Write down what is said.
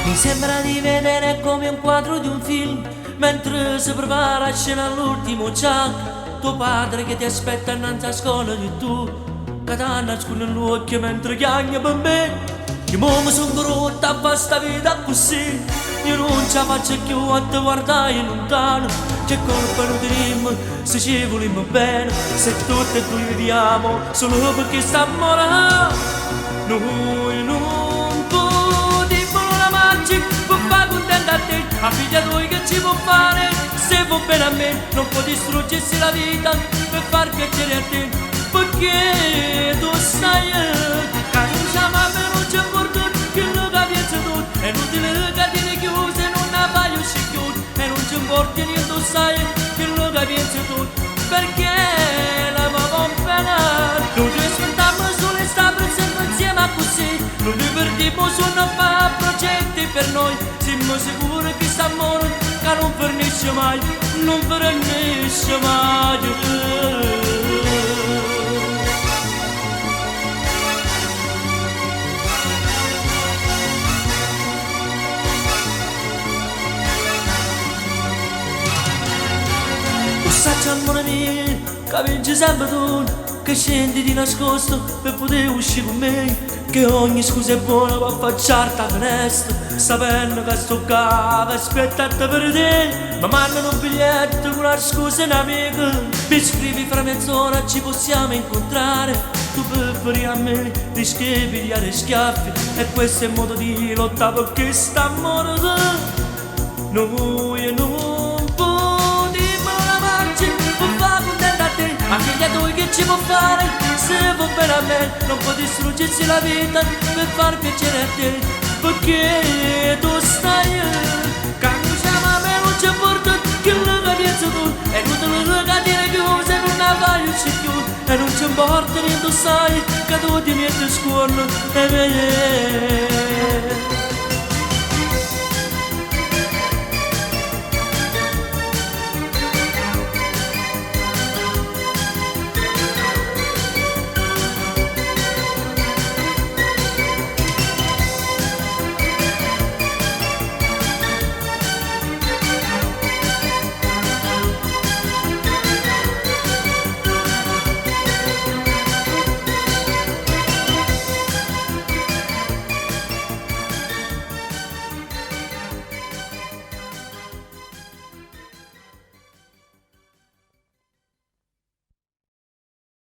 Mi sembra di vedere come un quadro di un film, mentre si prepara a scena all'ultimo chunk. Tuo padre che ti aspetta innanzi a scuola e tu che ti nascondi nell'occhio mentre chiagna per me. Io mo mi son rotta a questa vita così, io non ce la faccio più a te guardare lontano. Che colpa non tenemmo se ci volimmo bene, se tutte e due viviamo solo perché sta morendo. Noi non potremmo la mangi per fare contenta a te, a figlia tua che ci può fare? Se va bene a me non può distruggersi la vita per far piacere a te, perché tu sai che non siamo a me non c'è fortuna che lo capisce tutto, è inutile che ti chiuse non ne fai uscire chiuso, e non ci importa niente, tu sai che lo capisce tutto, perché la mamma bene non ci ascoltiamo solo e sta per sempre insieme a così, non ci perdiamo su non fa progetti per noi, siamo sicuri che sta amore che non finisce mai, non finisce mai. Saccia amore mio, che vinci sempre tu, che scendi di nascosto per poter uscire con me, che ogni scusa è buona per affacciarti a finestra, sapendo che sto qua, che aspetta a te per te, ma mandano un biglietto con una scusa in amica, mi scrivi fra mezz'ora ci possiamo incontrare, tu preferi a me, rischi di dare schiaffi, e questo è il modo di lottare perché sta amore noi non ma figlia tua che ci può fare? Se va bene a me non può distruggersi la vita per far piacere a te, perché tu stai quando siamo a me non c'è fortuna che lo capisci tu, è inutile che dire chiuse non ne fai uscire più, e non ci importa niente, sai che tu ti metti scuola e